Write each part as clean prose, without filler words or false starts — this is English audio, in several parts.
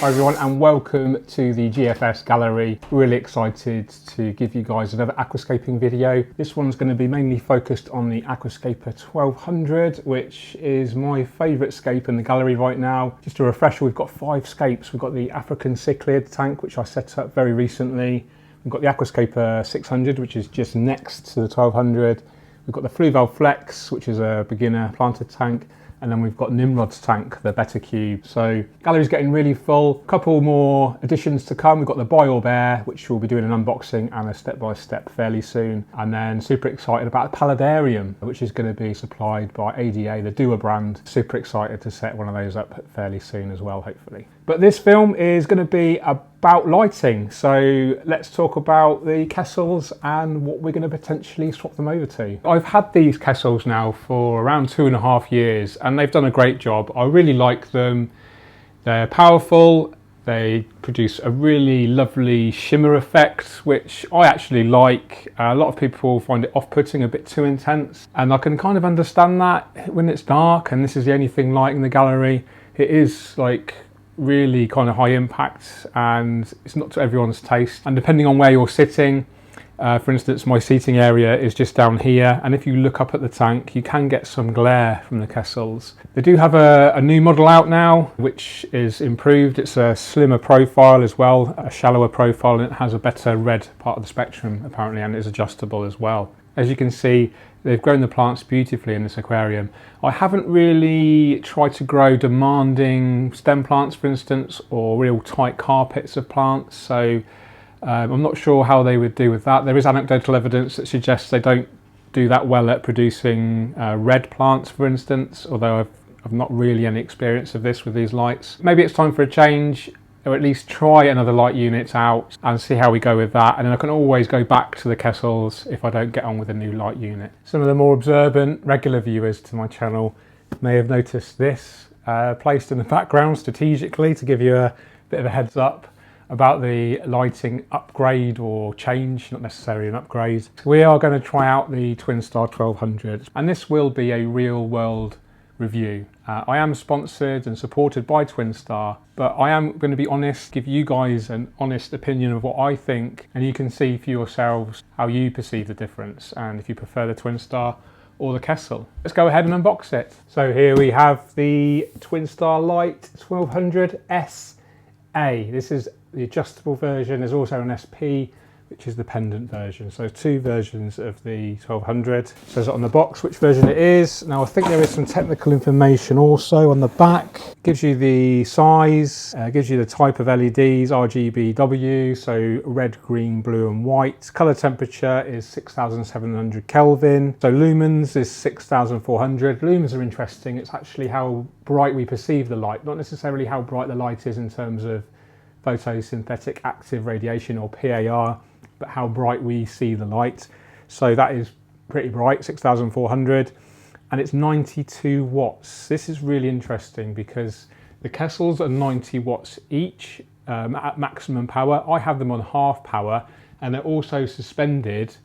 Hi everyone and welcome to the GFS gallery. Really excited to give you guys another aquascaping video. This one's going to be mainly focused on the Aquascape 1200, which is my favourite scape in the gallery right now. Just a refresher, we've got 5 scapes. We've got the African cichlid tank, which I set up very recently. We've got the Aquascape 600, which is just next to the 1200. We've got the Fluval Flex, which is a beginner planted tank. And then we've got Nimrod's tank, the Better Cube. So gallery's getting really full. A couple more additions to come. We've got the Boil Bear, which we'll be doing an unboxing and a step-by-step fairly soon. And then super excited about the Paludarium, which is going to be supplied by ADA, the Dua brand. Super excited to set one of those up fairly soon as well, hopefully. But this film is going to be about lighting. So let's talk about the Kessils and what we're going to potentially swap them over to. I've had these Kessils now for around 2.5 years and they've done a great job. I really like them. They're powerful. They produce a really lovely shimmer effect, which I actually like. A lot of people find it off-putting, a bit too intense. And I can kind of understand that when it's dark and this is the only thing lighting the gallery. It is like really kind of high impact and it's not to everyone's taste, and depending on where you're sitting, for instance my seating area is just down here, and if you look up at the tank you can get some glare from the Kessils. They do have a new model out now which is improved. It's a slimmer profile as well, a shallower profile, and it has a better red part of the spectrum apparently, and is adjustable as well. As you can see, they've grown the plants beautifully in this aquarium. I haven't really tried to grow demanding stem plants, for instance, or real tight carpets of plants, so I'm not sure how they would do with that. There is anecdotal evidence that suggests they don't do that well at producing red plants, for instance, although I've not really any experience of this with these lights. Maybe it's time for a change, or at least try another light unit out and see how we go with that, and then I can always go back to the Kessils if I don't get on with a new light unit. Some of the more observant regular viewers to my channel may have noticed this placed in the background strategically to give you a bit of a heads up about the lighting upgrade or change, not necessarily an upgrade. We are going to try out the Twinstar 1200 and this will be a real world review. I am sponsored and supported by Twinstar, but I am going to be honest, give you guys an honest opinion of what I think, and you can see for yourselves how you perceive the difference and if you prefer the Twinstar or the Kessil. Let's go ahead and unbox it. So here we have the Twinstar Light 1200 SA. This is the adjustable version. There's also an SP, which is the pendant version. So 2 versions of the 1200. It says on the box which version it is. Now I think there is some technical information also on the back. Gives you the size, gives you the type of LEDs, RGBW, so red, green, blue and white. Color temperature is 6700 Kelvin. So lumens is 6400. Lumens are interesting. It's actually how bright we perceive the light, not necessarily how bright the light is in terms of photosynthetic active radiation or PAR, but how bright we see the light. So that is pretty bright, 6400, and it's 92 watts. This is really interesting because the Kessils are 90 watts each at maximum power. I have them on half power, and they're also suspended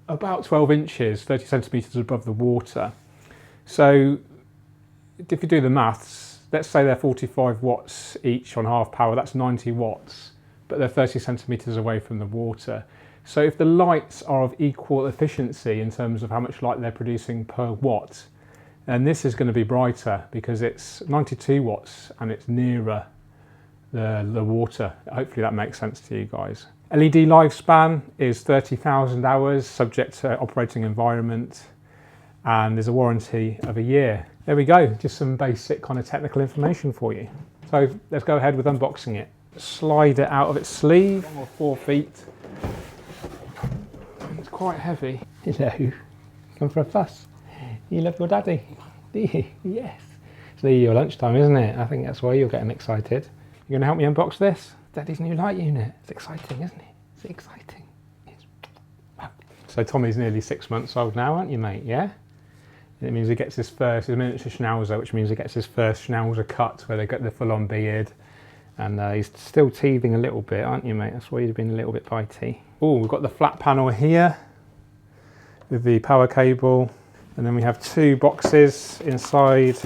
about 12 inches, 30 centimeters above the water. So if you do the maths, let's say they're 45 watts each on half power, that's 90 watts, but they're 30 centimeters away from the water. So if the lights are of equal efficiency in terms of how much light they're producing per watt, then this is going to be brighter because it's 92 watts and it's nearer the water. Hopefully that makes sense to you guys. LED lifespan is 30,000 hours subject to operating environment, and there's a warranty of a year. There we go, just some basic kind of technical information for you. So let's go ahead with unboxing it. Slide it out of its sleeve, 1 or 4 feet. It's quite heavy. Hello, come for a fuss? You love your daddy, do you? Yes. It's nearly your lunchtime, isn't it? I think that's why you're getting excited. You're gonna help me unbox this? Daddy's new light unit. It's exciting, isn't it? It's exciting. Yes. So Tommy's nearly 6 months old now, aren't you, mate? Yeah? It means he gets his first, he's a miniature schnauzer, which means he gets his first schnauzer cut where they get the full-on beard. And he's still teething a little bit, aren't you, mate? That's why you've been a little bit bitey. Oh, we've got the flat panel here with the power cable. And then we have 2 boxes inside.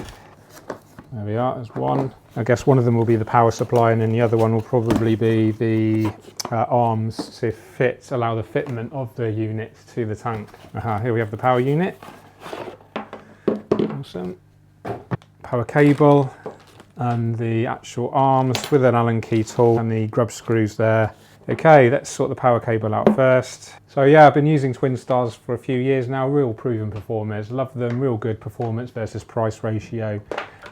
There we are, there's one. I guess one of them will be the power supply, and then the other one will probably be the arms to allow the fitment of the unit to the tank. Here we have the power unit. Awesome. Power cable and the actual arms with an Allen key tool and the grub screws there. Okay, let's sort the power cable out first. So yeah, I've been using Twinstars for a few years now, real proven performers. Love them, real good performance versus price ratio.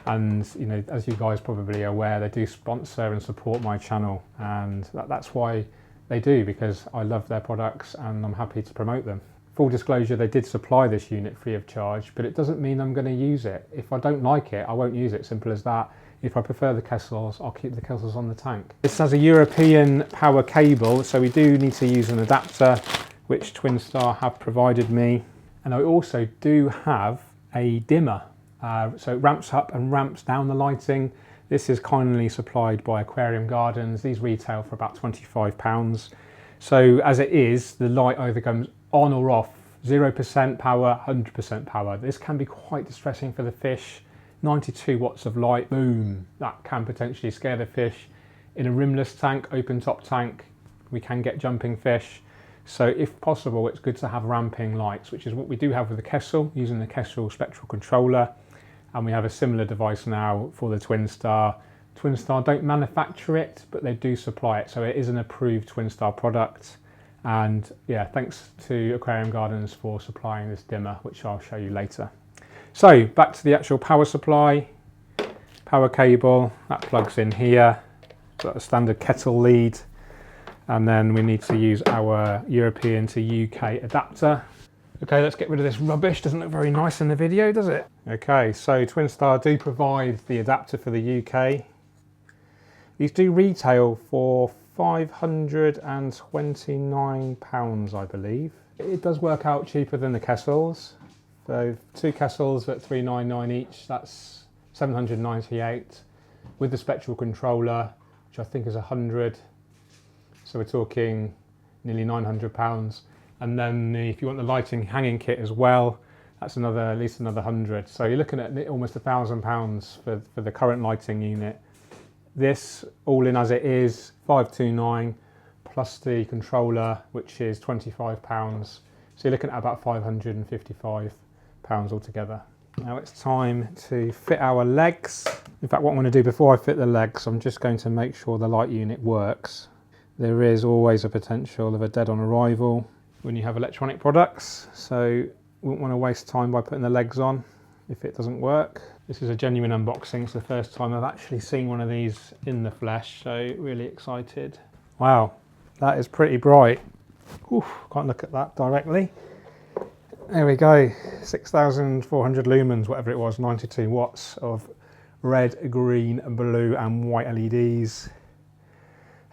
And you know, as you guys probably are aware, they do sponsor and support my channel, and that's why they do, because I love their products and I'm happy to promote them. Full disclosure, they did supply this unit free of charge, but it doesn't mean I'm going to use it. If I don't like it, I won't use it, simple as that. If I prefer the Kessels, I'll keep the Kessels on the tank. This has a European power cable, so we do need to use an adapter, which Twinstar have provided me. And I also do have a dimmer. So it ramps up and ramps down the lighting. This is kindly supplied by Aquarium Gardens. These retail for about £25. So as it is, the light either comes on or off, 0% power, 100% power. This can be quite distressing for the fish. 92 watts of light, boom, that can potentially scare the fish. In a rimless tank, open top tank, we can get jumping fish. So if possible, it's good to have ramping lights, which is what we do have with the Kessil, using the Kessil spectral controller. And we have a similar device now for the Twinstar. Twinstar don't manufacture it, but they do supply it. So it is an approved Twinstar product. And yeah, thanks to Aquarium Gardens for supplying this dimmer, which I'll show you later. So back to the actual power supply, power cable, that plugs in here. Got a standard kettle lead. And then we need to use our European to UK adapter. Okay, let's get rid of this rubbish. Doesn't look very nice in the video, does it? Okay, so Twinstar do provide the adapter for the UK. These do retail for £529, I believe. It does work out cheaper than the Kessels. So 2 Kessels at £399 each, that's £798. With the spectral controller, which I think is 100. So we're talking nearly £900. And then if you want the lighting hanging kit as well, that's at least another 100. So you're looking at almost £1,000 for the current lighting unit. This, all in as it is, £529 plus the controller, which is £25. So you're looking at about £555 altogether. Now it's time to fit our legs. In fact, what I'm going to do before I fit the legs, I'm just going to make sure the light unit works. There is always a potential of a dead on arrival when you have electronic products, so we won't want to waste time by putting the legs on if it doesn't work. This is a genuine unboxing. It's the first time I've actually seen one of these in the flesh, so really excited. Wow, that is pretty bright. Oof, can't look at that directly. There we go, 6,400 lumens, whatever it was, 92 watts of red, green, blue and white LEDs.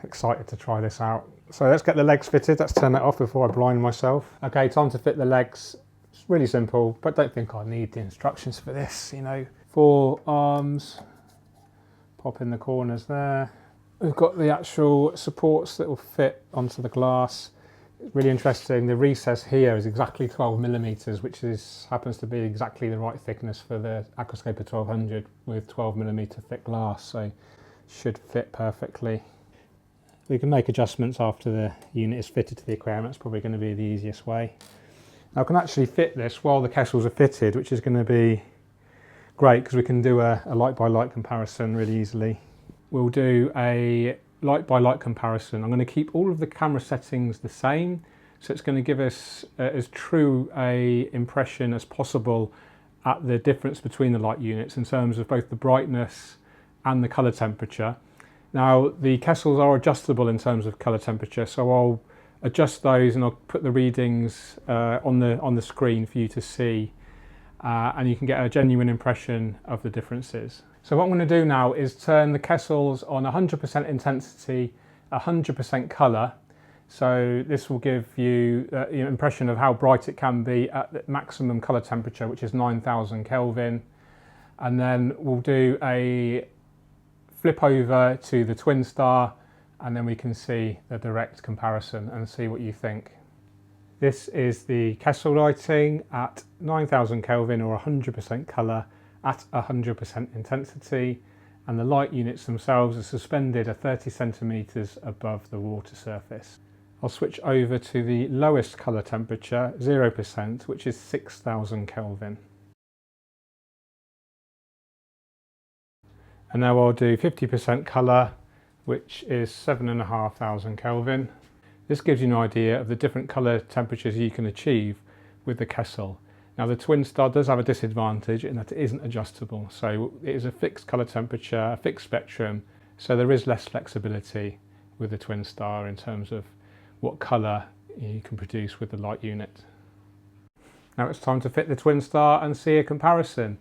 Excited to try this out. So let's get the legs fitted. Let's turn that off before I blind myself. Okay, time to fit the legs. It's really simple, but don't think I need the instructions for this, you know. 4 arms, pop in the corners there. We've got the actual supports that will fit onto the glass. It's really interesting. The recess here is exactly 12 millimeters, which happens to be exactly the right thickness for the Aquascape 1200 with 12 millimeter thick glass. So should fit perfectly. We can make adjustments after the unit is fitted to the aquarium. That's probably going to be the easiest way. Now I can actually fit this while the Kessels are fitted, which is going to be great because we can do a light by light comparison really easily. We'll do a light by light comparison. I'm going to keep all of the camera settings the same, so it's going to give us as true a impression as possible at the difference between the light units in terms of both the brightness and the colour temperature. Now the Kessels are adjustable in terms of colour temperature, so I'll adjust those and I'll put the readings on the screen for you to see, and you can get a genuine impression of the differences. So what I'm going to do now is turn the Kessels on 100% intensity, 100% colour. So this will give you an impression of how bright it can be at the maximum colour temperature, which is 9,000 Kelvin. And then we'll do a flip over to the Twinstar, and then we can see the direct comparison and see what you think. This is the Kessil lighting at 9,000 Kelvin or 100% colour at 100% intensity, and the light units themselves are suspended at 30 centimetres above the water surface. I'll switch over to the lowest colour temperature, 0%, which is 6000 Kelvin. And now I'll do 50% colour, which is 7500 Kelvin. This gives you an idea of the different colour temperatures you can achieve with the Kessil. Now the Twinstar does have a disadvantage in that it isn't adjustable, so it is a fixed colour temperature, a fixed spectrum, so there is less flexibility with the Twinstar in terms of what colour you can produce with the light unit. Now it's time to fit the Twinstar and see a comparison.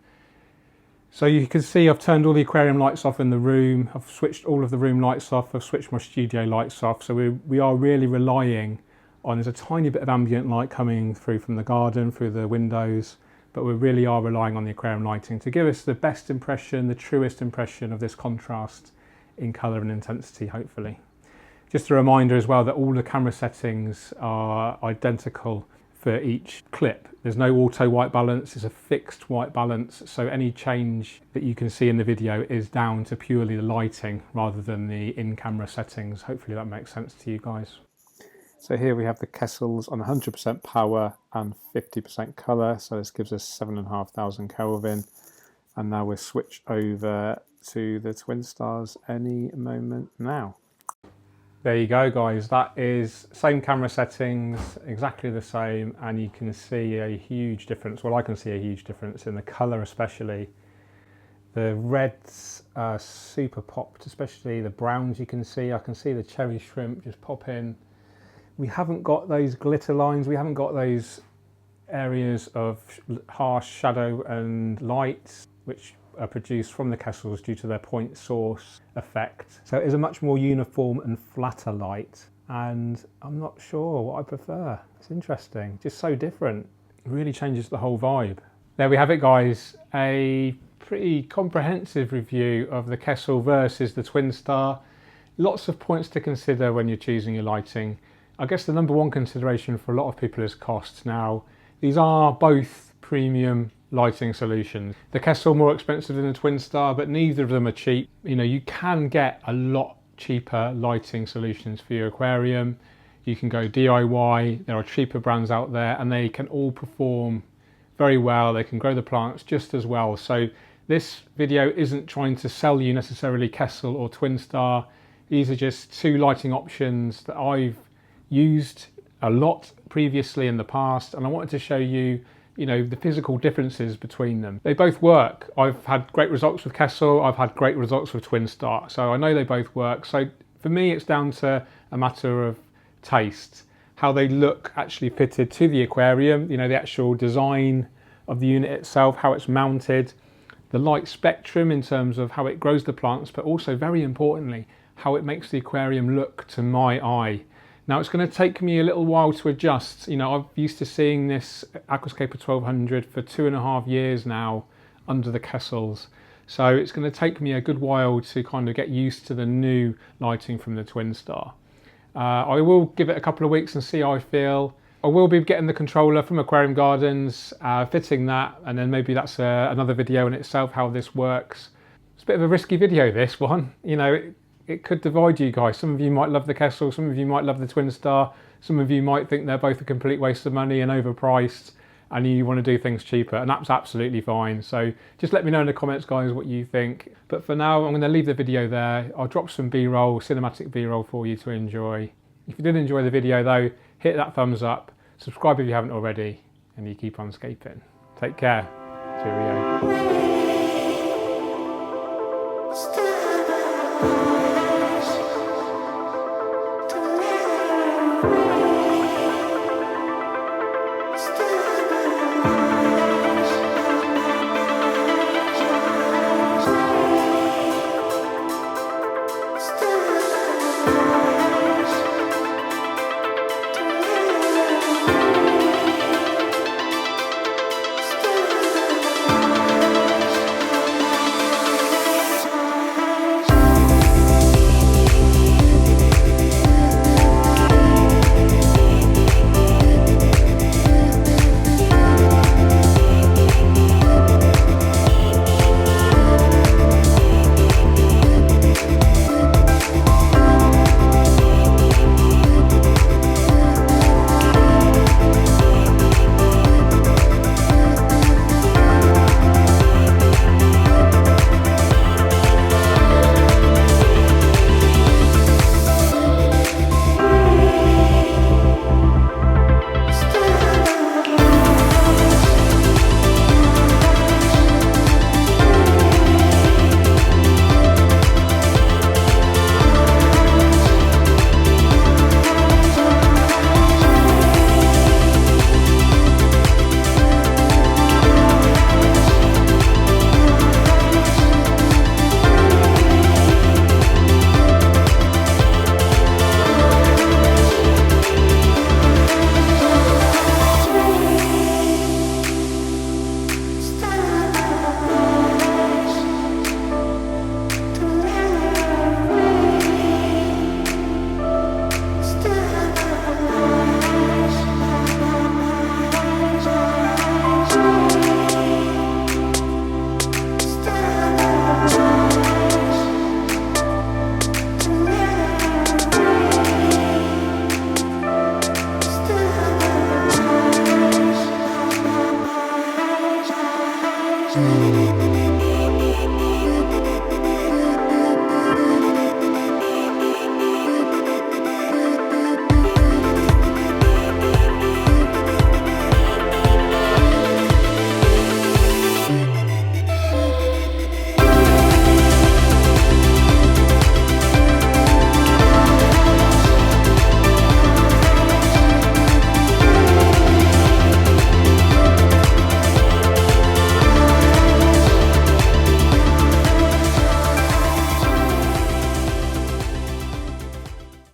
So you can see I've turned all the aquarium lights off in the room, I've switched all of the room lights off, I've switched my studio lights off, so we are really relying on, there's a tiny bit of ambient light coming through from the garden, through the windows, but we really are relying on the aquarium lighting to give us the best impression, the truest impression of this contrast in colour and intensity, hopefully. Just a reminder as well that all the camera settings are identical for each clip. There's no auto white balance, it's a fixed white balance, so any change that you can see in the video is down to purely the lighting rather than the in-camera settings. Hopefully that makes sense to you guys. So here we have the Kessils on 100% power and 50% colour, so this gives us 7500 Kelvin. And now we'll switch over to the Twinstars any moment now. There you go guys, that is same camera settings, exactly the same, and you can see a huge difference. Well, I can see a huge difference in the colour especially. The reds are super popped, especially the browns you can see. I can see the cherry shrimp just pop in. We haven't got those glitter lines, we haven't got those areas of harsh shadow and light which are produced from the Kessils due to their point source effect. So it is a much more uniform and flatter light, and I'm not sure what I prefer. It's interesting, just so different. It really changes the whole vibe. There we have it guys, a pretty comprehensive review of the Kessil versus the Twinstar. Lots of points to consider when you're choosing your lighting. I guess the number one consideration for a lot of people is cost. Now, these are both premium lighting solutions. The Kessil more expensive than the Twinstar, but neither of them are cheap. You know, you can get a lot cheaper lighting solutions for your aquarium. You can go DIY, there are cheaper brands out there, and they can all perform very well. They can grow the plants just as well. So this video isn't trying to sell you necessarily Kessil or Twinstar. These are just two lighting options that I've used a lot previously in the past, and I wanted to show you, you know, the physical differences between them. They both work. I've had great results with Kessil, I've had great results with Twinstar, so I know they both work. So for me it's down to a matter of taste, how they look actually fitted to the aquarium, you know, the actual design of the unit itself, how it's mounted, the light spectrum in terms of how it grows the plants, but also very importantly how it makes the aquarium look to my eye. Now it's going to take me a little while to adjust. You know, I'm used to seeing this Aquascape 1200 for 2.5 years now under the Kessils. So it's going to take me a good while to kind of get used to the new lighting from the Twinstar. I will give it a couple of weeks and see how I feel. I will be getting the controller from Aquarium Gardens, fitting that, and then maybe that's another video in itself, how this works. It's a bit of a risky video, this one. You know, it could divide you guys. Some of you might love the Kessil, some of you might love the Twinstar, some of you might think they're both a complete waste of money and overpriced, and you want to do things cheaper, and that's absolutely fine. So just let me know in the comments guys what you think. But for now I'm going to leave the video there. I'll drop some B-roll, cinematic B-roll for you to enjoy. If you did enjoy the video though, hit that thumbs up, subscribe if you haven't already, and you keep on scaping. Take care. Cheerio.